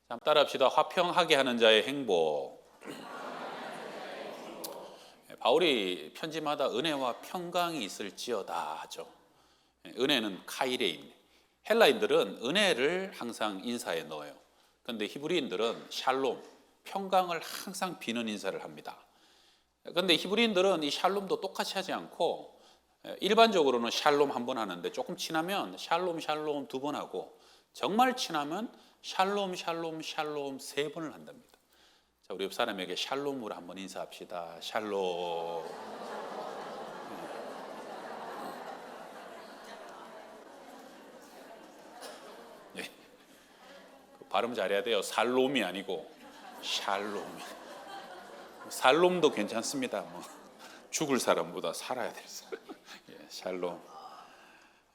한번 따라합시다. 화평하게 하는 자의 행복. 바울이 편지마다 은혜와 평강이 있을지어다 하죠. 은혜는 카이레인. 헬라인들은 은혜를 항상 인사에 넣어요. 그런데 히브리인들은 샬롬, 평강을 항상 비는 인사를 합니다. 그런데 히브리인들은 이 샬롬도 똑같이 하지 않고 일반적으로는 샬롬 한 번 하는데 조금 친하면 샬롬 샬롬 두 번 하고 정말 친하면 샬롬 샬롬 샬롬 세 번을 한답니다. 자, 우리 옆 사람에게 샬롬으로 한번 인사합시다. 샬롬. 네. 발음 잘해야 돼요. 살롬이 아니고 샬롬이. 살롬도 괜찮습니다. 뭐 죽을 사람보다 살아야 될 사람. 예, 샬롬.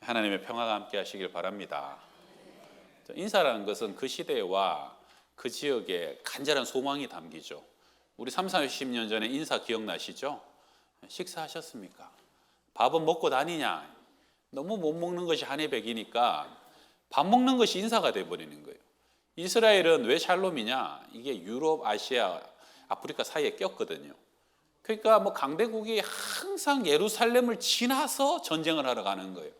하나님의 평화가 함께 하시길 바랍니다. 인사라는 것은 그 시대와 그 지역에 간절한 소망이 담기죠. 우리 30-40년 전에 인사 기억나시죠? 식사하셨습니까? 밥은 먹고 다니냐? 너무 못 먹는 것이 한해 백이니까 밥 먹는 것이 인사가 돼버리는 거예요. 이스라엘은 왜 샬롬이냐? 이게 유럽, 아시아, 아프리카 사이에 꼈거든요. 그러니까 뭐 강대국이 항상 예루살렘을 지나서 전쟁을 하러 가는 거예요.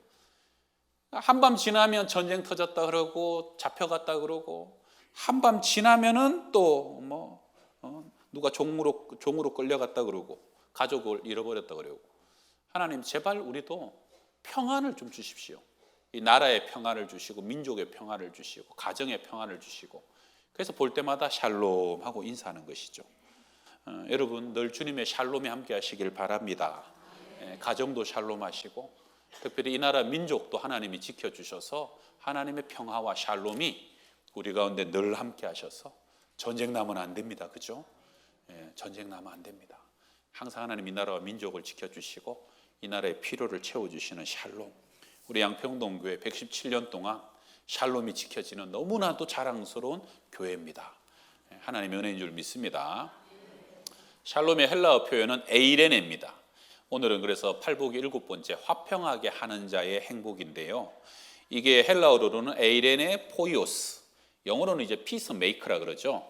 한밤 지나면 전쟁 터졌다 그러고 잡혀갔다 그러고 한밤 지나면은 또 뭐 누가 종으로 끌려갔다 그러고 가족을 잃어버렸다 그러고 하나님 제발 우리도 평안을 좀 주십시오. 이 나라의 평안을 주시고 민족의 평안을 주시고 가정의 평안을 주시고 그래서 볼 때마다 샬롬 하고 인사하는 것이죠. 여러분 늘 주님의 샬롬이 함께 하시길 바랍니다. 가정도 샬롬 하시고 특별히 이 나라 민족도 하나님이 지켜주셔서 하나님의 평화와 샬롬이 우리 가운데 늘 함께 하셔서 전쟁 나면 안 됩니다. 그죠? 전쟁 나면 안 됩니다. 항상 하나님 이 나라와 민족을 지켜주시고 이 나라의 필요를 채워주시는 샬롬. 우리 양평동교회 117년 동안 샬롬이 지켜지는 너무나도 자랑스러운 교회입니다. 하나님의 은혜인 줄 믿습니다. 샬롬의 헬라어 표현은 에이레네입니다. 오늘은 그래서 팔복이 7번째 화평하게 하는 자의 행복인데요. 이게 헬라어로는 에이레네 포이오스, 영어로는 이제 피스메이커라 그러죠.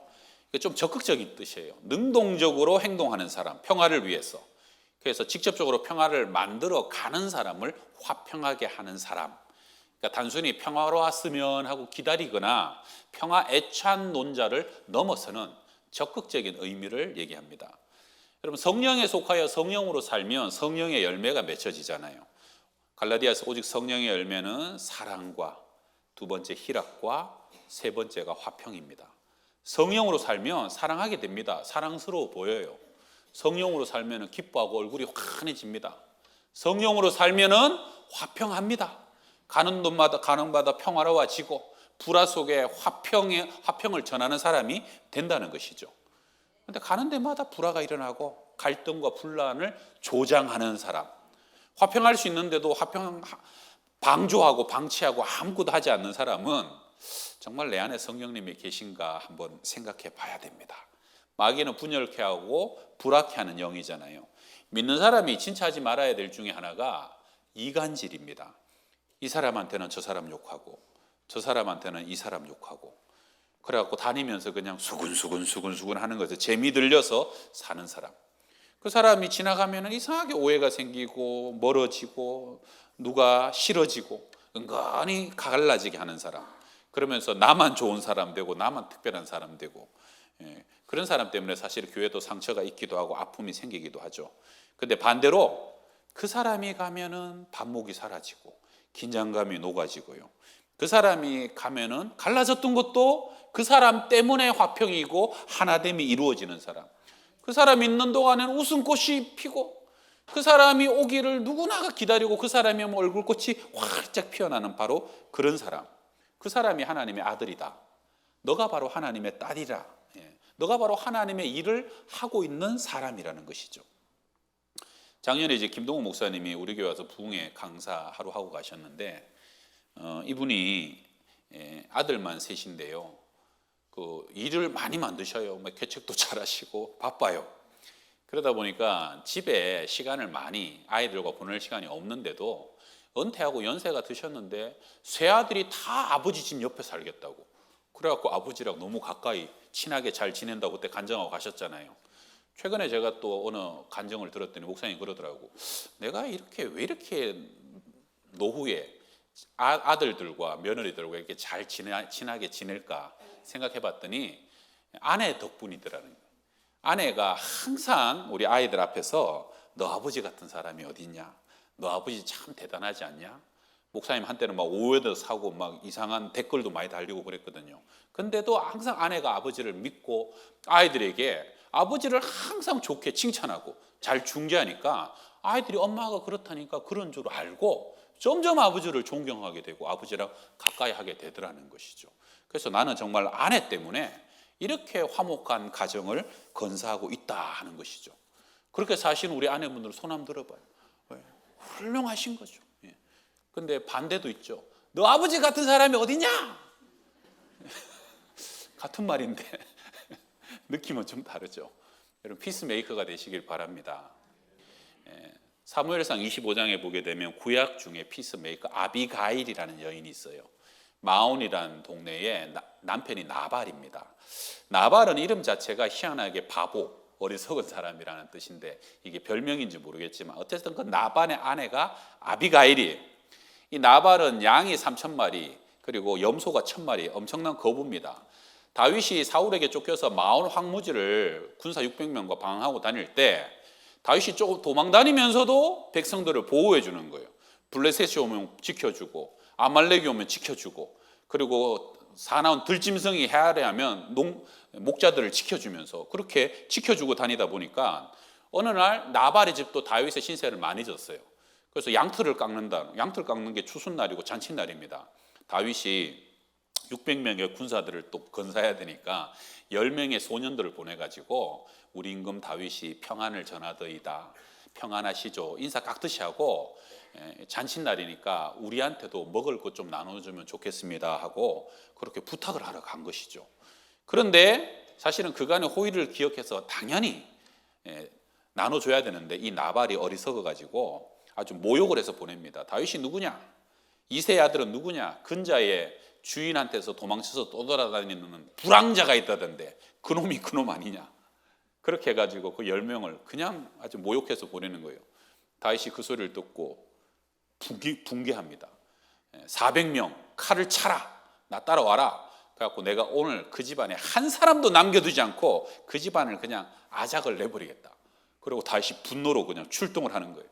좀 적극적인 뜻이에요. 능동적으로 행동하는 사람, 평화를 위해서. 그래서 직접적으로 평화를 만들어 가는 사람을 화평하게 하는 사람. 그러니까 단순히 평화로웠으면 하고 기다리거나 평화 애찬론자를 넘어서는 적극적인 의미를 얘기합니다. 여러분 성령에 속하여 성령으로 살면 성령의 열매가 맺혀지잖아요. 갈라디아서 오직 성령의 열매는 사랑과 두 번째 희락과 세 번째가 화평입니다. 성령으로 살면 사랑하게 됩니다. 사랑스러워 보여요. 성령으로 살면 기뻐하고 얼굴이 환해집니다. 성령으로 살면 화평합니다. 가는 곳마다 평화로워지고 불화 속에 화평을 전하는 사람이 된다는 것이죠. 그런데 가는 데마다 불화가 일어나고 갈등과 분란을 조장하는 사람, 화평할 수 있는데도 방조하고 방치하고 아무것도 하지 않는 사람은 정말 내 안에 성령님이 계신가 한번 생각해 봐야 됩니다. 마귀는 분열케 하고 불화케 하는 영이잖아요. 믿는 사람이 진짜 하지 말아야 될 중에 하나가 이간질입니다. 이 사람한테는 저 사람 욕하고 저 사람한테는 이 사람 욕하고 그래갖고 다니면서 그냥 수근수근 하는 거죠. 재미 들려서 사는 사람. 그 사람이 지나가면 이상하게 오해가 생기고 멀어지고 누가 싫어지고 은근히 갈라지게 하는 사람. 그러면서 나만 좋은 사람 되고 나만 특별한 사람 되고 그런 사람 때문에 사실 교회도 상처가 있기도 하고 아픔이 생기기도 하죠. 근데 반대로 그 사람이 가면은 반목이 사라지고 긴장감이 녹아지고요. 그 사람이 가면은 갈라졌던 것도 그 사람 때문에 화평이고 하나됨이 이루어지는 사람. 그 사람이 있는 동안에는 웃음꽃이 피고 그 사람이 오기를 누구나가 기다리고 그 사람이 오면 얼굴꽃이 활짝 피어나는 바로 그런 사람. 그 사람이 하나님의 아들이다. 너가 바로 하나님의 딸이라. 너가 바로 하나님의 일을 하고 있는 사람이라는 것이죠. 작년에 이제 김동욱 목사님이 우리 교회 와서 부흥회 강사 하루 하고 가셨는데 이분이 아들만 셋인데요. 그 일을 많이 만드셔요. 개척도 잘하시고 바빠요. 그러다 보니까 집에 시간을 많이 아이들과 보낼 시간이 없는데도 은퇴하고 연세가 드셨는데 세 아들이 다 아버지 집 옆에 살겠다고 그래갖고 아버지랑 너무 가까이 친하게 잘 지낸다고 그때 간증하고 가셨잖아요. 최근에 제가 또 어느 간증을 들었더니 목사님이 그러더라고. 내가 이렇게 왜 이렇게 노후에 아들들과 며느리들과 이렇게 잘 친하게 지낼까 생각해봤더니 아내 덕분이더라는 거예요. 아내가 항상 우리 아이들 앞에서 너 아버지 같은 사람이 어디 있냐? 너 아버지 참 대단하지 않냐? 목사님 한때는 막 오해도 사고 막 이상한 댓글도 많이 달리고 그랬거든요. 근데도 항상 아내가 아버지를 믿고 아이들에게 아버지를 항상 좋게 칭찬하고 잘 중재하니까 아이들이 엄마가 그렇다니까 그런 줄 알고 점점 아버지를 존경하게 되고 아버지랑 가까이 하게 되더라는 것이죠. 그래서 나는 정말 아내 때문에 이렇게 화목한 가정을 건사하고 있다 하는 것이죠. 그렇게 사시는 우리 아내분들 손 한번 들어봐요. 훌륭하신 거죠. 근데 반대도 있죠. 너 아버지 같은 사람이 어디냐? 같은 말인데 느낌은 좀 다르죠. 여러분 피스메이커가 되시길 바랍니다. 사무엘상 25장에 보게 되면 구약 중에 피스메이커 아비가일이라는 여인이 있어요. 마온이라는 동네에 남편이 나발입니다. 나발은 이름 자체가 희한하게 바보, 어리석은 사람이라는 뜻인데 이게 별명인지 모르겠지만 어쨌든 그 나발의 아내가 아비가일이에요. 이 나발은 양이 3,000마리 그리고 염소가 1,000마리 엄청난 거부입니다. 다윗이 사울에게 쫓겨서 마온 황무지를 군사 600명과 방황하고 다닐 때 다윗이 조금 도망 다니면서도 백성들을 보호해 주는 거예요. 블레셋이 오면 지켜주고 아말렉이 오면 지켜주고 그리고 사나운 들짐승이 헤아려하면 목자들을 지켜주면서 그렇게 지켜주고 다니다 보니까 어느 날 나발의 집도 다윗의 신세를 많이 졌어요. 그래서 양털을 깎는다. 양털 깎는 게 추순날이고 잔칫날입니다. 다윗이 600명의 군사들을 또 건사해야 되니까 10명의 소년들을 보내가지고 우리 임금 다윗이 평안을 전하더이다. 평안하시죠. 인사 깍듯이 하고 잔칫날이니까 우리한테도 먹을 것 좀 나눠주면 좋겠습니다 하고 그렇게 부탁을 하러 간 것이죠. 그런데 사실은 그간의 호의를 기억해서 당연히 나눠줘야 되는데 이 나발이 어리석어가지고 아주 모욕을 해서 보냅니다. 다윗이 누구냐? 이세의 아들은 누구냐? 근자의 주인한테서 도망쳐서 떠돌아다니는 불황자가 있다던데 그놈이 그놈 아니냐? 그렇게 해가지고 그 10명을 그냥 아주 모욕해서 보내는 거예요. 다윗이 그 소리를 듣고 붕괴합니다. 400명 칼을 차라. 나 따라와라. 그래갖고 내가 오늘 그 집안에 한 사람도 남겨두지 않고 그 집안을 그냥 아작을 내버리겠다. 그리고 다윗이 분노로 그냥 출동을 하는 거예요.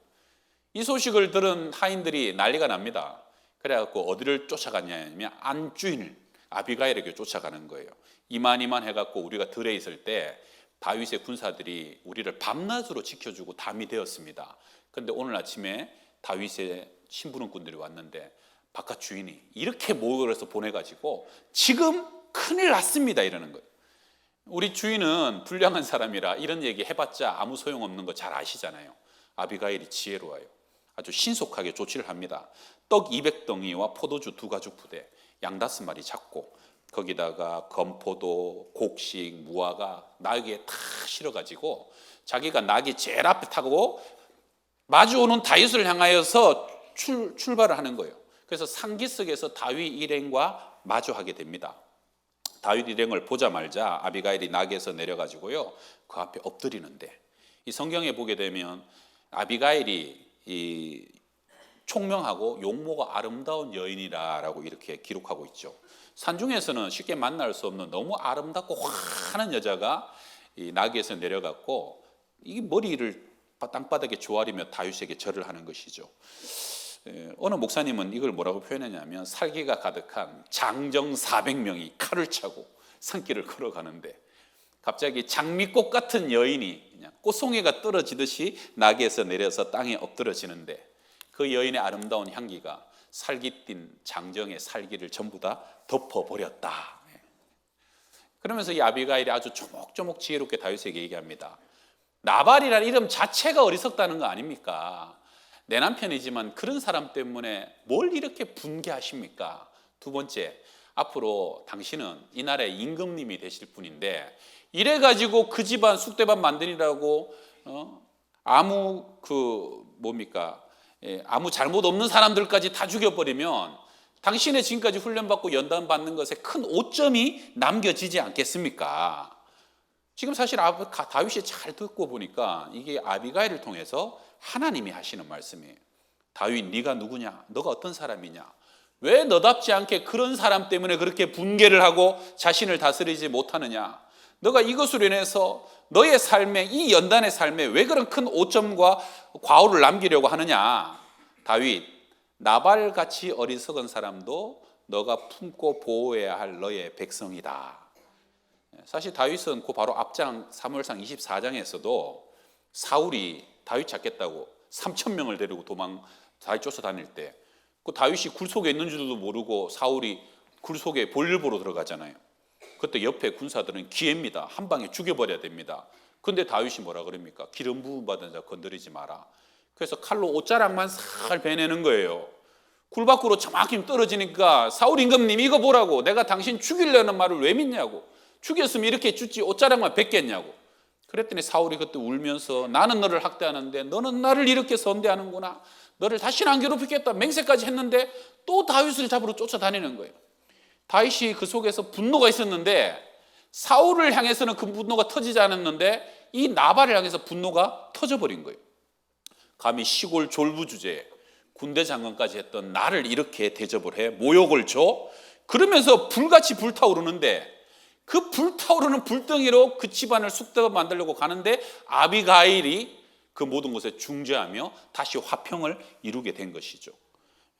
이 소식을 들은 하인들이 난리가 납니다. 그래갖고 어디를 쫓아갔냐면 안주인을 아비가일에게 쫓아가는 거예요. 이만 해갖고 우리가 들에 있을 때 다윗의 군사들이 우리를 밤낮으로 지켜주고 담이 되었습니다. 그런데 오늘 아침에 다윗의 심부름꾼들이 왔는데 바깥 주인이 이렇게 모욕을 해서 보내가지고 지금 큰일 났습니다 이러는 거예요. 우리 주인은 불량한 사람이라 이런 얘기 해봤자 아무 소용없는 거 잘 아시잖아요. 아비가일이 지혜로워요. 아주 신속하게 조치를 합니다. 떡 200덩이와 포도주 2가죽 부대, 양 5마리 잡고 거기다가 건포도, 곡식, 무화과 나귀에 다 실어가지고 자기가 낙이 제일 앞에 타고 마주오는 다윗을 향하여서 출발을 하는 거예요. 그래서 상기석에서 다윗 일행과 마주하게 됩니다. 다윗 일행을 보자마자 아비가일이 낙에서 내려가지고요 그 앞에 엎드리는데 이 성경에 보게 되면 아비가일이 이 총명하고 용모가 아름다운 여인이라고 이렇게 기록하고 있죠. 산중에서는 쉽게 만날 수 없는 너무 아름답고 환한 여자가 이 나귀에서 내려갔고 이 머리를 땅바닥에 조아리며 다윗에게 절을 하는 것이죠. 어느 목사님은 이걸 뭐라고 표현했냐면 살기가 가득한 장정 400명이 칼을 차고 산길을 걸어가는데 갑자기 장미꽃 같은 여인이 그냥 꽃송이가 떨어지듯이 나귀에서 내려서 땅에 엎드러지는데 그 여인의 아름다운 향기가 살깃띤 장정의 살기를 전부 다 덮어버렸다. 그러면서 이 아비가일이 아주 조목조목 지혜롭게 다윗에게 얘기합니다. 나발이라는 이름 자체가 어리석다는 거 아닙니까? 내 남편이지만 그런 사람 때문에 뭘 이렇게 분개하십니까? 두 번째, 앞으로 당신은 이 나라의 임금님이 되실 분인데 이래가지고 그 집안 쑥대밭 만드니라고 아무 아무 잘못 없는 사람들까지 다 죽여버리면 당신의 지금까지 훈련받고 연단 받는 것에 큰 오점이 남겨지지 않겠습니까? 지금 사실 다윗이 잘 듣고 보니까 이게 아비가일을 통해서 하나님이 하시는 말씀이에요. 다윗, 네가 누구냐? 너가 어떤 사람이냐? 왜 너답지 않게 그런 사람 때문에 그렇게 분개를 하고 자신을 다스리지 못하느냐? 너가 이것으로 인해서 너의 삶에, 이 연단의 삶에 왜 그런 큰 오점과 과오를 남기려고 하느냐? 다윗, 나발같이 어리석은 사람도 너가 품고 보호해야 할 너의 백성이다. 사실 다윗은 그 바로 앞장 사무엘상 24장에서도 사울이 다윗 잡겠다고 3,000명을 데리고 다윗 쫓아다닐 때 그 다윗이 굴 속에 있는 줄도 모르고 사울이 굴 속에 볼일 보러 들어가잖아요. 그때 옆에 군사들은 기회입니다. 한 방에 죽여버려야 됩니다. 근데 다윗이 뭐라 그럽니까? 기름 부음 받은 자 건드리지 마라. 그래서 칼로 옷자락만 살 베내는 거예요. 굴 밖으로 정확히 떨어지니까 사울 임금님 이거 보라고, 내가 당신 죽이려는 말을 왜 믿냐고, 죽였으면 이렇게 죽지 옷자락만 뱉겠냐고. 그랬더니 사울이 그때 울면서 나는 너를 학대하는데 너는 나를 이렇게 선대하는구나, 너를 다시는 안 괴롭히겠다 맹세까지 했는데 또 다윗을 잡으러 쫓아다니는 거예요. 다윗이 그 속에서 분노가 있었는데 사울을 향해서는 그 분노가 터지지 않았는데 이 나발을 향해서 분노가 터져버린 거예요. 감히 시골 졸부주제에 군대 장관까지 했던 나를 이렇게 대접을 해, 모욕을 줘? 그러면서 불같이 불타오르는데 그 불타오르는 불덩이로 그 집안을 쑥대밭 만들려고 가는데 아비가일이 그 모든 것에 중재하며 다시 화평을 이루게 된 것이죠.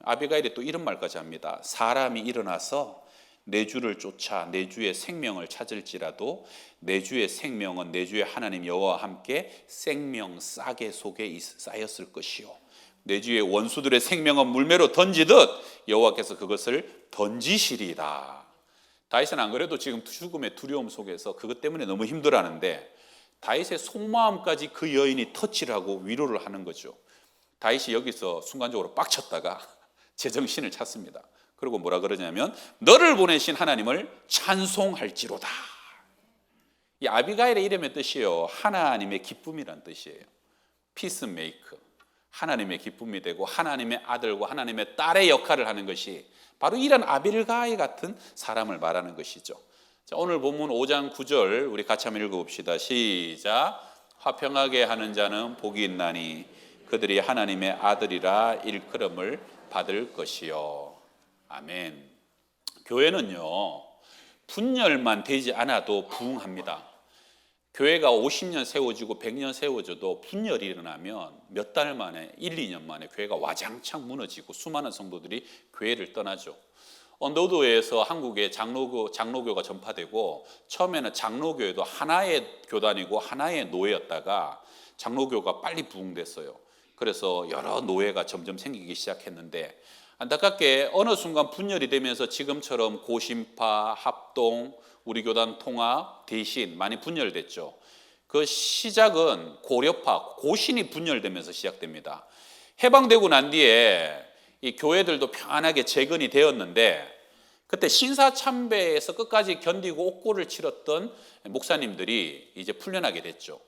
아비가일이 또 이런 말까지 합니다. 사람이 일어나서 내 주를 쫓아 내 주의 생명을 찾을지라도 내 주의 생명은 내 주의 하나님 여호와와 함께 생명 싸개 속에 쌓였을 것이요, 내 주의 원수들의 생명은 물매로 던지듯 여호와께서 그것을 던지시리이다. 다윗은 안 그래도 지금 죽음의 두려움 속에서 그것 때문에 너무 힘들어하는데 다윗의 속마음까지 그 여인이 터치를 하고 위로를 하는 거죠. 다윗이 여기서 순간적으로 빡쳤다가 제정신을 찾습니다. 그리고 뭐라 그러냐면 너를 보내신 하나님을 찬송할지로다. 이 아비가일의 이름의 뜻이요, 하나님의 기쁨이란 뜻이에요. 피스메이커, 하나님의 기쁨이 되고 하나님의 아들과 하나님의 딸의 역할을 하는 것이 바로 이런 아비가일 같은 사람을 말하는 것이죠. 자, 오늘 본문 5장 9절 우리 같이 한번 읽어봅시다. 시작. 화평하게 하는 자는 복이 있나니 그들이 하나님의 아들이라 일컬음을 받을 것이요. 아멘. 교회는요, 분열만 되지 않아도 부흥합니다. 교회가 50년 세워지고 100년 세워져도 분열이 일어나면 몇 달 만에 1, 2년 만에 교회가 와장창 무너지고 수많은 성도들이 교회를 떠나죠. 언더우드에서 한국에 장로교가 전파되고 처음에는 장로교회도 하나의 교단이고 하나의 노예였다가 장로교가 빨리 부흥됐어요. 그래서 여러 노예가 점점 생기기 시작했는데 안타깝게 어느 순간 분열이 되면서 지금처럼 고신파, 합동, 우리 교단 통합, 대신 많이 분열됐죠. 그 시작은 고려파, 고신이 분열되면서 시작됩니다. 해방되고 난 뒤에 이 교회들도 편안하게 재건이 되었는데 그때 신사참배에서 끝까지 견디고 옥고를 치렀던 목사님들이 이제 풀려나게 됐죠.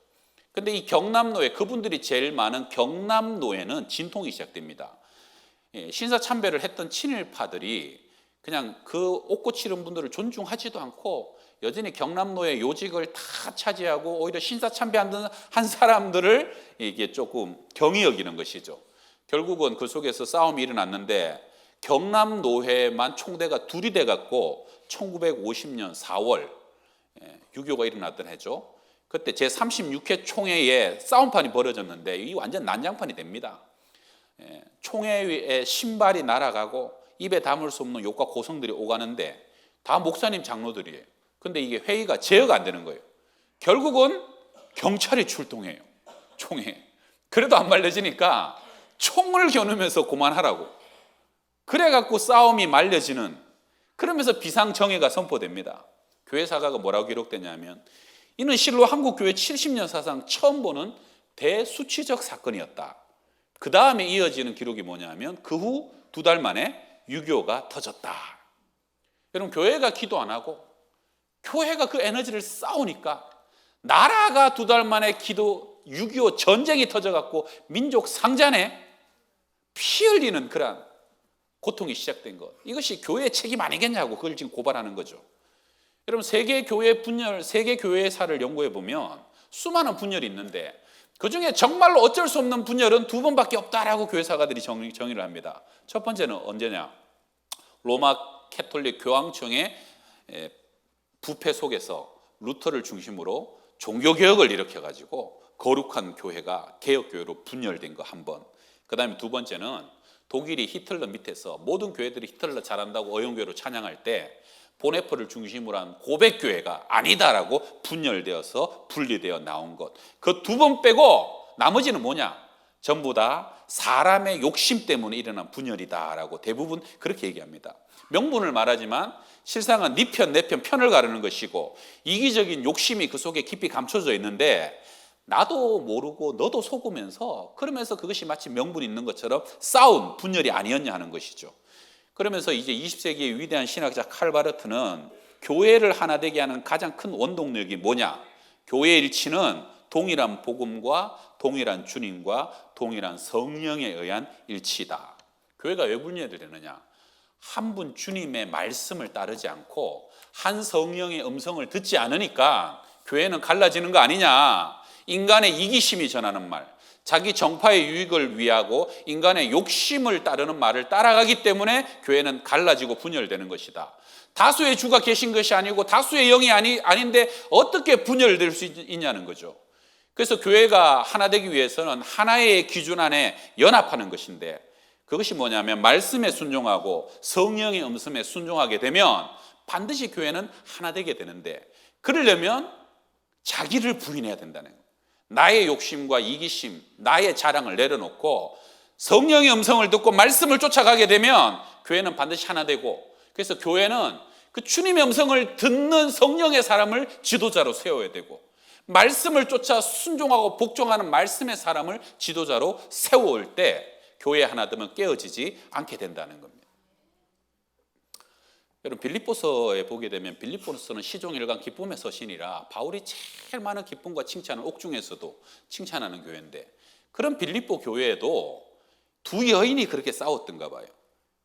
근데 이 경남노예, 그분들이 제일 많은 경남노예는 진통이 시작됩니다. 신사참배를 했던 친일파들이 그냥 그 옥고 치른 분들을 존중하지도 않고 여전히 경남노예 요직을 다 차지하고 오히려 신사참배한 사람들을 이게 조금 경히 여기는 것이죠. 결국은 그 속에서 싸움이 일어났는데 경남노회만 총대가 둘이 돼갖고 1950년 4월 6.25가 일어났던 해죠. 그때 제36회 총회에 싸움판이 벌어졌는데 이 완전 난장판이 됩니다. 총회에 신발이 날아가고 입에 담을 수 없는 욕과 고성들이 오가는데 다 목사님 장로들이에요. 근데 이게 회의가 제어가 안 되는 거예요. 결국은 경찰이 출동해요. 총회. 그래도 안 말려지니까 총을 겨누면서 그만하라고. 그래갖고 싸움이 말려지는, 그러면서 비상정회가 선포됩니다. 교회 사가가 뭐라고 기록되냐면 이는 실로 한국교회 70년 사상 처음 보는 대수치적 사건이었다. 그 다음에 이어지는 기록이 뭐냐면 그 후 2달 만에 6.25가 터졌다. 여러분, 교회가 기도 안 하고 교회가 그 에너지를 쌓으니까 나라가 2달 만에 6.25 전쟁이 터져갖고 민족 상잔에 피 흘리는 그런 고통이 시작된 것. 이것이 교회의 책임 아니겠냐고 그걸 지금 고발하는 거죠. 여러분 세계 교회 분열, 세계 교회사를 연구해 보면 수많은 분열이 있는데 그중에 정말로 어쩔 수 없는 분열은 두 번밖에 없다라고 교회사가들이 정의를 합니다. 첫 번째는 언제냐? 로마 캐톨릭 교황청의 부패 속에서 루터를 중심으로 종교개혁을 일으켜가지고 거룩한 교회가 개혁교회로 분열된 거 한 번. 그 다음에 두 번째는 독일이 히틀러 밑에서 모든 교회들이 히틀러 잘한다고 어영교회로 찬양할 때 보네퍼를 중심으로 한 고백교회가 아니다라고 분열되어서 분리되어 나온 것. 그 두 번 빼고 나머지는 뭐냐? 전부 다 사람의 욕심 때문에 일어난 분열이다라고 대부분 그렇게 얘기합니다. 명분을 말하지만 실상은 네 편, 내 편, 편을 가르는 것이고 이기적인 욕심이 그 속에 깊이 감춰져 있는데 나도 모르고 너도 속으면서 그러면서 그것이 마치 명분이 있는 것처럼 싸운 분열이 아니었냐 하는 것이죠. 그러면서 이제 20세기의 위대한 신학자 칼 바르트는 교회를 하나 되게 하는 가장 큰 원동력이 뭐냐? 교회의 일치는 동일한 복음과 동일한 주님과 동일한 성령에 의한 일치다. 교회가 왜 분열되느냐? 한 분 주님의 말씀을 따르지 않고 한 성령의 음성을 듣지 않으니까 교회는 갈라지는 거 아니냐? 인간의 이기심이 전하는 말, 자기 정파의 유익을 위하고 인간의 욕심을 따르는 말을 따라가기 때문에 교회는 갈라지고 분열되는 것이다. 다수의 주가 계신 것이 아니고 다수의 영이 아닌데 어떻게 분열될 수 있냐는 거죠. 그래서 교회가 하나 되기 위해서는 하나의 기준 안에 연합하는 것인데 그것이 뭐냐면 말씀에 순종하고 성령의 음성에 순종하게 되면 반드시 교회는 하나 되게 되는데 그러려면 자기를 부인해야 된다는 거예요. 나의 욕심과 이기심, 나의 자랑을 내려놓고 성령의 음성을 듣고 말씀을 쫓아가게 되면 교회는 반드시 하나 되고 그래서 교회는 그 주님의 음성을 듣는 성령의 사람을 지도자로 세워야 되고 말씀을 쫓아 순종하고 복종하는 말씀의 사람을 지도자로 세워올 때 교회 하나 되면 깨어지지 않게 된다는 겁니다. 여러분 빌립보서에 보게 되면 빌립보서는 시종일관 기쁨의 서신이라 바울이 제일 많은 기쁨과 칭찬을 옥중에서도 칭찬하는 교회인데 그런 빌립보 교회에도 두 여인이 그렇게 싸웠던가 봐요.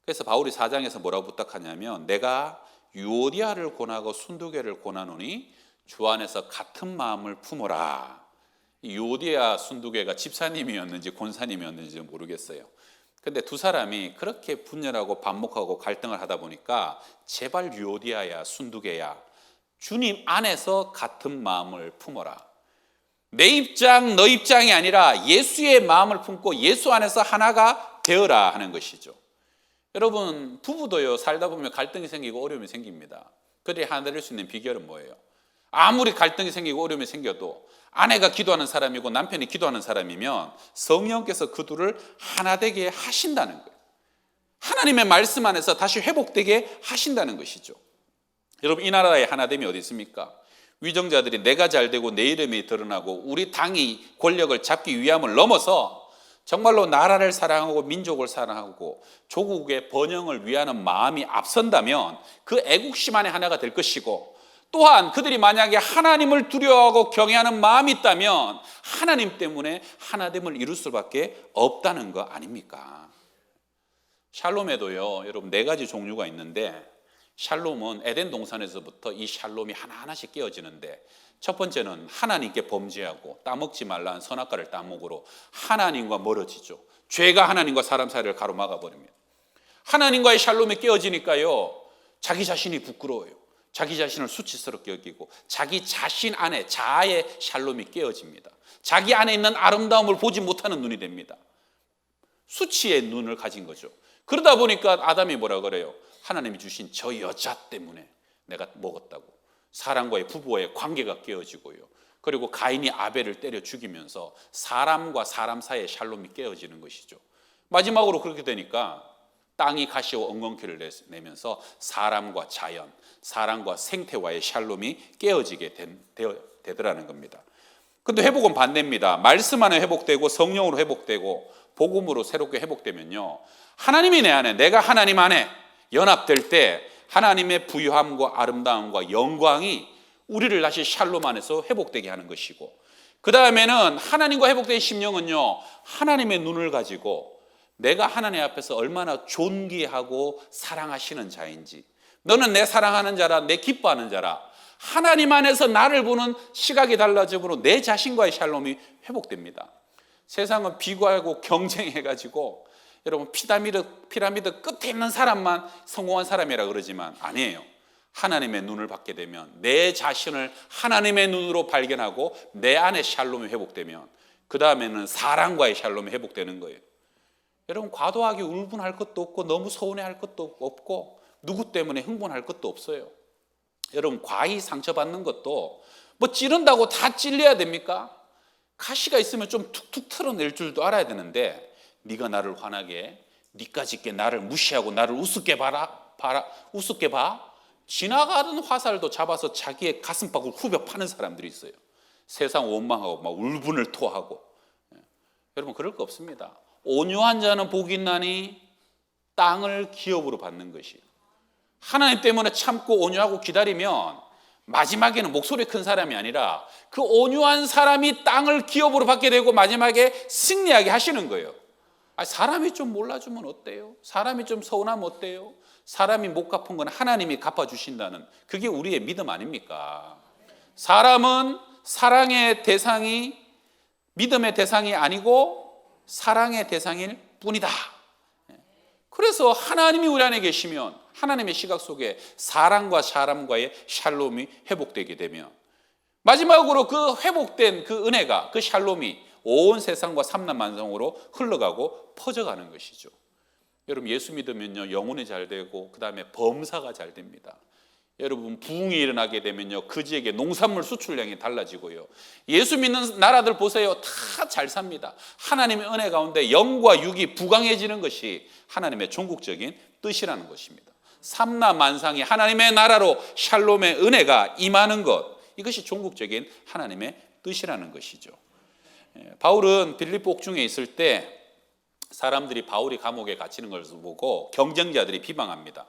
그래서 바울이 4장에서 뭐라고 부탁하냐면 내가 유오디아를 권하고 순두개를 권하노니 주 안에서 같은 마음을 품어라. 유오디아 순두개가 집사님이었는지 권사님이었는지 모르겠어요. 근데 두 사람이 그렇게 분열하고 반목하고 갈등을 하다 보니까 제발 유오디아야 순두개야 주님 안에서 같은 마음을 품어라. 내 입장 너 입장이 아니라 예수의 마음을 품고 예수 안에서 하나가 되어라 하는 것이죠. 여러분 부부도요 살다 보면 갈등이 생기고 어려움이 생깁니다. 그들이 하나 될 수 있는 비결은 뭐예요? 아무리 갈등이 생기고 어려움이 생겨도 아내가 기도하는 사람이고 남편이 기도하는 사람이면 성령께서 그 둘을 하나 되게 하신다는 거예요. 하나님의 말씀 안에서 다시 회복되게 하신다는 것이죠. 여러분 이 나라의 하나됨이 어디 있습니까? 위정자들이 내가 잘되고 내 이름이 드러나고 우리 당이 권력을 잡기 위함을 넘어서 정말로 나라를 사랑하고 민족을 사랑하고 조국의 번영을 위하는 마음이 앞선다면 그 애국심 안에 하나가 될 것이고 또한 그들이 만약에 하나님을 두려워하고 경외하는 마음이 있다면 하나님 때문에 하나됨을 이룰 수밖에 없다는 거 아닙니까? 샬롬에도요 여러분 4가지 종류가 있는데 샬롬은 에덴 동산에서부터 이 샬롬이 하나하나씩 깨어지는데 첫 번째는 하나님께 범죄하고 따먹지 말라는 선악과를 따먹으로 하나님과 멀어지죠. 죄가 하나님과 사람 사이를 가로막아 버립니다. 하나님과의 샬롬이 깨어지니까요 자기 자신이 부끄러워요. 자기 자신을 수치스럽게 여기고 자기 자신 안에 자아의 샬롬이 깨어집니다. 자기 안에 있는 아름다움을 보지 못하는 눈이 됩니다. 수치의 눈을 가진 거죠. 그러다 보니까 아담이 뭐라 그래요? 하나님이 주신 저 여자 때문에 내가 먹었다고. 사람과의 부부와의 관계가 깨어지고요. 그리고 가인이 아벨을 때려 죽이면서 사람과 사람 사이의 샬롬이 깨어지는 것이죠. 마지막으로 그렇게 되니까 땅이 가시와 엉겅퀴를 내면서 사람과 자연, 사람과 생태와의 샬롬이 깨어지게 되더라는 겁니다. 근데 회복은 반대입니다. 말씀 안에 회복되고 성령으로 회복되고 복음으로 새롭게 회복되면요 하나님이 내 안에 내가 하나님 안에 연합될 때 하나님의 부유함과 아름다움과 영광이 우리를 다시 샬롬 안에서 회복되게 하는 것이고 그 다음에는 하나님과 회복된 심령은요 하나님의 눈을 가지고 내가 하나님 앞에서 얼마나 존귀하고 사랑하시는 자인지, 너는 내 사랑하는 자라, 내 기뻐하는 자라, 하나님 안에서 나를 보는 시각이 달라짐으로 내 자신과의 샬롬이 회복됩니다. 세상은 비교하고 경쟁해가지고 여러분 피라미드 끝에 있는 사람만 성공한 사람이라 그러지만 아니에요. 하나님의 눈을 받게 되면, 내 자신을 하나님의 눈으로 발견하고 내 안에 샬롬이 회복되면 그 다음에는 사랑과의 샬롬이 회복되는 거예요. 여러분, 과도하게 울분할 것도 없고 너무 서운해할 것도 없고 누구 때문에 흥분할 것도 없어요. 여러분, 과히 상처받는 것도 뭐 찌른다고 다 찔려야 됩니까? 가시가 있으면 좀 툭툭 털어낼 줄도 알아야 되는데, 네가 나를 화나게, 니까짓 게 나를 무시하고 나를 우습게 우습게 봐. 지나가던 화살도 잡아서 자기의 가슴팍을 후벼 파는 사람들이 있어요. 세상 원망하고 막 울분을 토하고. 여러분, 그럴 거 없습니다. 온유한 자는 복이 있나니 땅을 기업으로 받는 것이에요. 하나님 때문에 참고 온유하고 기다리면 마지막에는 목소리 큰 사람이 아니라 그 온유한 사람이 땅을 기업으로 받게 되고 마지막에 승리하게 하시는 거예요. 사람이 좀 몰라주면 어때요? 사람이 좀 서운하면 어때요? 사람이 못 갚은 건 하나님이 갚아주신다는, 그게 우리의 믿음 아닙니까? 사람은 사랑의 대상이 믿음의 대상이 아니고 사랑의 대상일 뿐이다. 그래서 하나님이 우리 안에 계시면 하나님의 시각 속에 사랑과 사람과의 샬롬이 회복되게 되면 마지막으로 그 회복된 그 은혜가, 그 샬롬이 온 세상과 삼남 만성으로 흘러가고 퍼져가는 것이죠. 여러분, 예수 믿으면요, 영혼이 잘 되고 그 다음에 범사가 잘 됩니다. 여러분, 부흥이 일어나게 되면요, 그 지역의 농산물 수출량이 달라지고요. 예수 믿는 나라들 보세요, 다 잘 삽니다. 하나님의 은혜 가운데 영과 육이 부강해지는 것이 하나님의 종국적인 뜻이라는 것입니다. 삼남 만상이 하나님의 나라로 샬롬의 은혜가 임하는 것, 이것이 종국적인 하나님의 뜻이라는 것이죠. 바울은 빌립보 옥중에 있을 때 사람들이 바울이 감옥에 갇히는 것을 보고 경쟁자들이 비방합니다.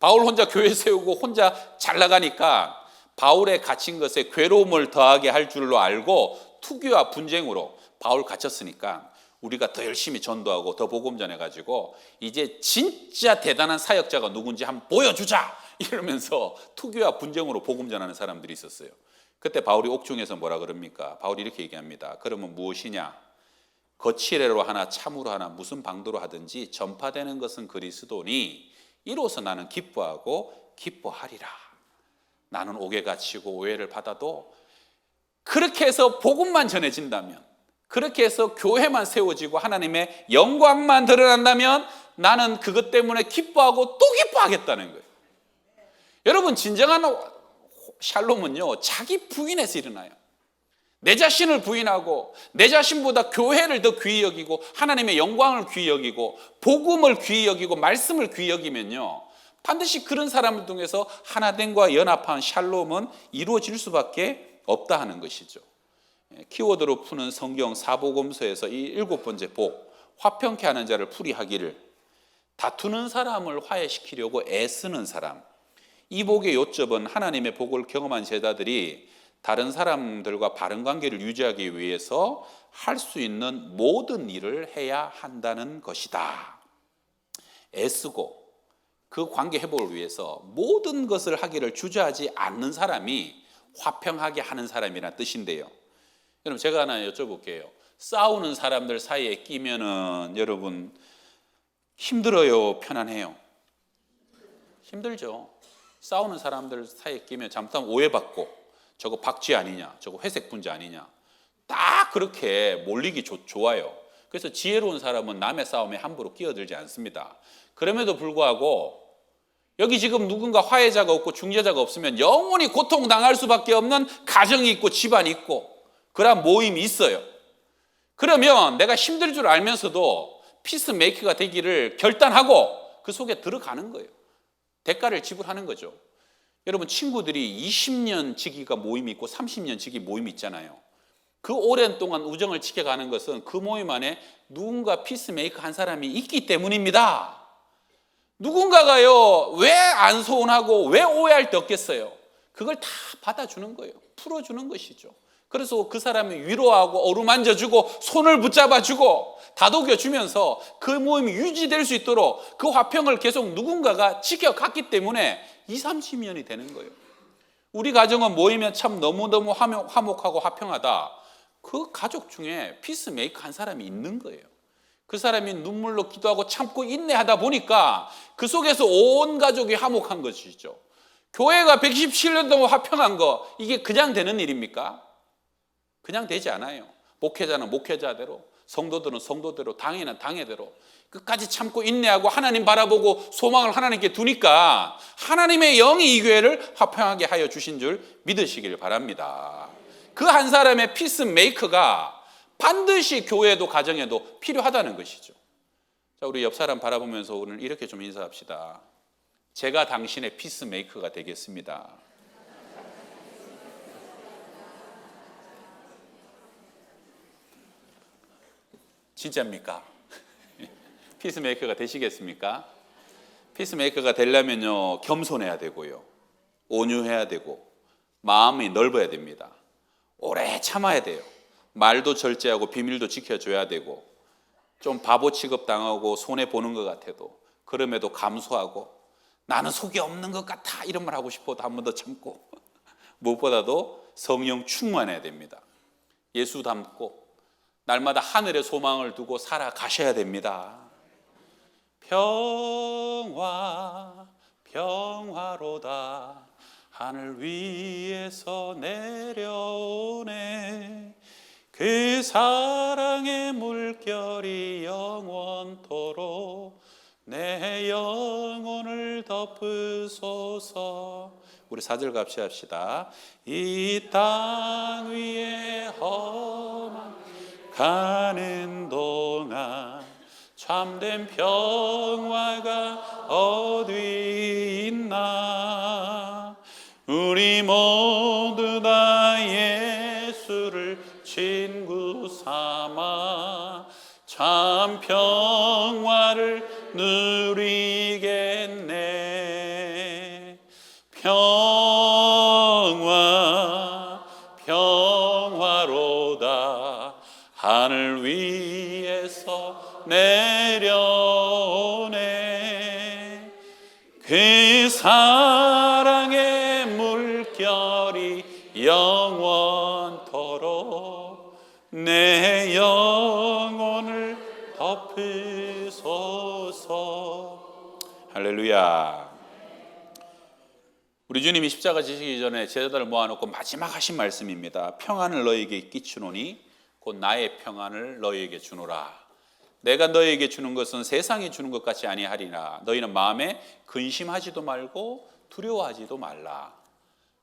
바울 혼자 교회 세우고 혼자 잘 나가니까 바울의 갇힌 것에 괴로움을 더하게 할 줄로 알고 투기와 분쟁으로 바울 갇혔으니까 우리가 더 열심히 전도하고 더 복음 전해가지고 이제 진짜 대단한 사역자가 누군지 한번 보여주자, 이러면서 투기와 분쟁으로 복음 전하는 사람들이 있었어요. 그때 바울이 옥중에서 뭐라 그럽니까? 바울이 이렇게 얘기합니다. 그러면 무엇이냐? 거칠애로 하나 참으로 하나 무슨 방도로 하든지 전파되는 것은 그리스도니 이로써 나는 기뻐하고 기뻐하리라. 나는 옥에 갇히고 오해를 받아도 그렇게 해서 복음만 전해진다면, 그렇게 해서 교회만 세워지고 하나님의 영광만 드러난다면 나는 그것 때문에 기뻐하고 또 기뻐하겠다는 거예요. 여러분, 진정한 샬롬은요, 자기 부인에서 일어나요. 내 자신을 부인하고 내 자신보다 교회를 더 귀히 여기고 하나님의 영광을 귀히 여기고 복음을 귀히 여기고 말씀을 귀히 여기면요, 반드시 그런 사람을 통해서 하나됨과 연합한 샬롬은 이루어질 수밖에 없다 하는 것이죠. 키워드로 푸는 성경 사복음서에서 이 7번째 복, 화평케 하는 자를 풀이하기를, 다투는 사람을 화해시키려고 애쓰는 사람, 이 복의 요점은 하나님의 복을 경험한 제자들이 다른 사람들과 바른 관계를 유지하기 위해서 할 수 있는 모든 일을 해야 한다는 것이다. 애쓰고 그 관계 회복을 위해서 모든 것을 하기를 주저하지 않는 사람이 화평하게 하는 사람이라는 뜻인데요. 여러분, 제가 하나 여쭤볼게요. 싸우는 사람들 사이에 끼면은 여러분 힘들어요, 편안해요? 힘들죠. 싸우는 사람들 사이에 끼면 잘못하면 오해받고 저거 박쥐 아니냐, 저거 회색 분자 아니냐, 딱 그렇게 몰리기 좋아요. 그래서 지혜로운 사람은 남의 싸움에 함부로 끼어들지 않습니다. 그럼에도 불구하고 여기 지금 누군가 화해자가 없고 중재자가 없으면 영원히 고통당할 수밖에 없는 가정이 있고 집안이 있고 그런 모임이 있어요. 그러면 내가 힘들 줄 알면서도 피스메이커가 되기를 결단하고 그 속에 들어가는 거예요. 대가를 지불하는 거죠. 여러분, 친구들이 20년 지기가 모임이 있고 30년 지기 모임이 있잖아요. 그 오랜 동안 우정을 지켜가는 것은 그 모임 안에 누군가 피스메이커 한 사람이 있기 때문입니다. 누군가가요, 왜 안 소원하고 왜 오해할 데 없겠어요? 그걸 다 받아주는 거예요. 풀어주는 것이죠. 그래서 그 사람이 위로하고 어루만져주고 손을 붙잡아주고 다독여주면서 그 모임이 유지될 수 있도록 그 화평을 계속 누군가가 지켜갔기 때문에 20, 30년이 되는 거예요. 우리 가정은 모이면 참 너무너무 화목하고 화평하다. 그 가족 중에 피스메이커 한 사람이 있는 거예요. 그 사람이 눈물로 기도하고 참고 인내하다 보니까 그 속에서 온 가족이 화목한 것이죠. 교회가 117년 동안 화평한 거, 이게 그냥 되는 일입니까? 그냥 되지 않아요. 목회자는 목회자대로, 성도들은 성도대로, 당회는 당회대로 끝까지 참고 인내하고 하나님 바라보고 소망을 하나님께 두니까 하나님의 영이 이 교회를 화평하게 하여 주신 줄 믿으시길 바랍니다. 그 한 사람의 피스메이커가 반드시 교회에도 가정에도 필요하다는 것이죠. 자, 우리 옆 사람 바라보면서 오늘 이렇게 좀 인사합시다. 제가 당신의 피스메이커가 되겠습니다. 진짜입니까? 피스메이커가 되시겠습니까? 피스메이커가 되려면요, 겸손해야 되고요, 온유해야 되고, 마음이 넓어야 됩니다. 오래 참아야 돼요. 말도 절제하고 비밀도 지켜줘야 되고, 좀 바보 취급당하고 손해보는 것 같아도 그럼에도 감수하고, 나는 속이 없는 것 같아 이런 말 하고 싶어도 한 번 더 참고, 무엇보다도 성령 충만해야 됩니다. 예수 닮고 날마다 하늘의 소망을 두고 살아가셔야 됩니다. 평화 평화로다 하늘 위에서 내려오네 그 사랑의 물결이 영원토록 내 영혼을 덮으소서. 우리 4절 같이 합시다. 이 땅 위에 험한 가는 동안 참된 평화가 어디 있나 우리 모두 다 예수를 친구 삼아 참 평화를 누리겠네. 평화로다 하늘 위에서 내려오네 그 사랑의 물결이 영원토록 내 영혼을 덮으소서. 할렐루야. 우리 주님이 십자가 지시기 전에 제자들을 모아놓고 마지막 하신 말씀입니다. 평안을 너희에게 끼치노니 곧 나의 평안을 너희에게 주노라. 내가 너희에게 주는 것은 세상이 주는 것 같이 아니하리라. 너희는 마음에 근심하지도 말고 두려워하지도 말라.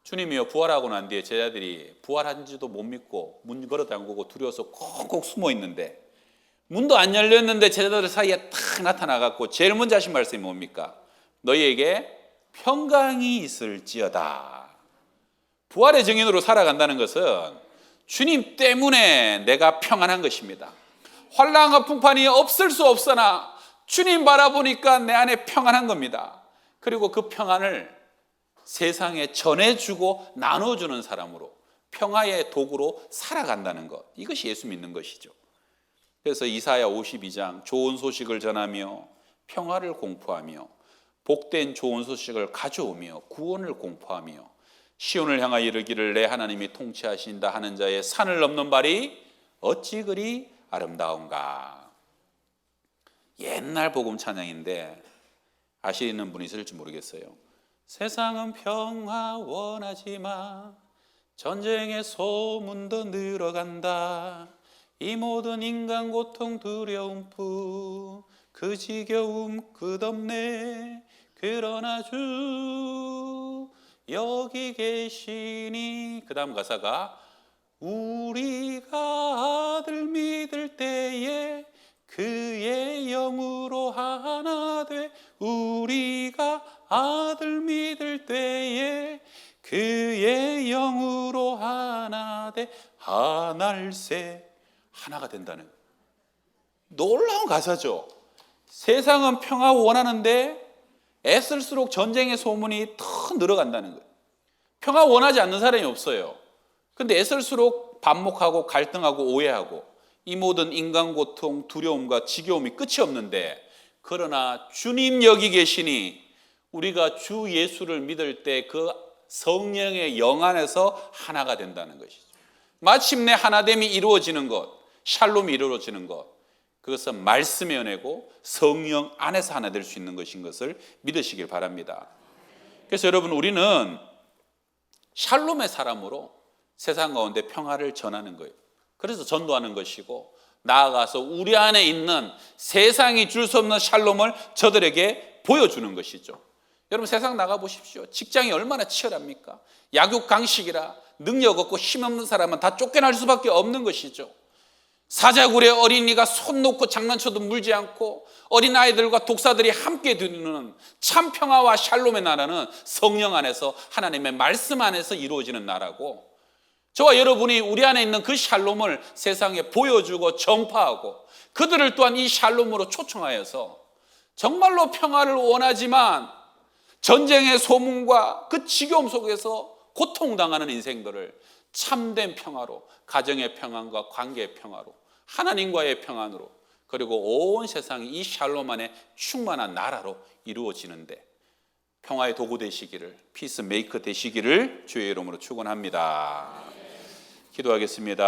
주님이요, 부활하고 난 뒤에 제자들이 부활한지도 못 믿고 문 걸어 잠그고 두려워서 콕콕 숨어 있는데 문도 안 열렸는데 제자들 사이에 탁 나타나갖고 제일 먼저 하신 말씀이 뭡니까? 너희에게 평강이 있을지어다. 부활의 증인으로 살아간다는 것은 주님 때문에 내가 평안한 것입니다. 환난과 풍판이 없을 수 없으나 주님 바라보니까 내 안에 평안한 겁니다. 그리고 그 평안을 세상에 전해주고 나눠주는 사람으로 평화의 도구로 살아간다는 것, 이것이 예수 믿는 것이죠. 그래서 이사야 52장 좋은 소식을 전하며 평화를 공포하며 복된 좋은 소식을 가져오며 구원을 공포하며 시온을 향하여 이르기를 내 하나님이 통치하신다 하는 자의 산을 넘는 발이 어찌 그리 아름다운가. 옛날 복음 찬양인데 아시는 분이 있을지 모르겠어요. 세상은 평화 원하지만 전쟁의 소문도 늘어간다. 이 모든 인간 고통 두려움 뿐 그 지겨움 끝없네. 그러나 주 여기 계시니. 그 다음 가사가 우리가 아들 믿을 때에 그의 영으로 하나 돼. 우리가 아들 믿을 때에 그의 영으로 하나 돼. 하늘새 하나가 된다는 놀라운 가사죠. 세상은 평화 원하는데 애쓸수록 전쟁의 소문이 더 늘어간다는 거예요. 평화 원하지 않는 사람이 없어요. 근데 애쓸수록 반목하고 갈등하고 오해하고 이 모든 인간 고통, 두려움과 지겨움이 끝이 없는데, 그러나 주님 여기 계시니 우리가 주 예수를 믿을 때 그 성령의 영 안에서 하나가 된다는 것이죠. 마침내 하나됨이 이루어지는 것, 샬롬이 이루어지는 것, 그것은 말씀의 은혜고 성령 안에서 하나 될 수 있는 것인 것을 믿으시길 바랍니다. 그래서 여러분, 우리는 샬롬의 사람으로 세상 가운데 평화를 전하는 거예요. 그래서 전도하는 것이고, 나아가서 우리 안에 있는 세상이 줄 수 없는 샬롬을 저들에게 보여주는 것이죠. 여러분, 세상 나가보십시오. 직장이 얼마나 치열합니까? 약육강식이라 능력 없고 힘없는 사람은 다 쫓겨날 수밖에 없는 것이죠. 사자굴에 어린이가 손 놓고 장난쳐도 물지 않고 어린아이들과 독사들이 함께 누리는 참 평화와 샬롬의 나라는 성령 안에서, 하나님의 말씀 안에서 이루어지는 나라고, 저와 여러분이 우리 안에 있는 그 샬롬을 세상에 보여주고 전파하고, 그들을 또한 이 샬롬으로 초청하여서 정말로 평화를 원하지만 전쟁의 소문과 그 지겨움 속에서 고통당하는 인생들을 참된 평화로, 가정의 평안과 관계의 평화로, 하나님과의 평안으로, 그리고 온 세상이 이 샬롬 안에 충만한 나라로 이루어지는데 평화의 도구 되시기를, 피스메이커 되시기를 주의 이름으로 축원합니다. 기도하겠습니다.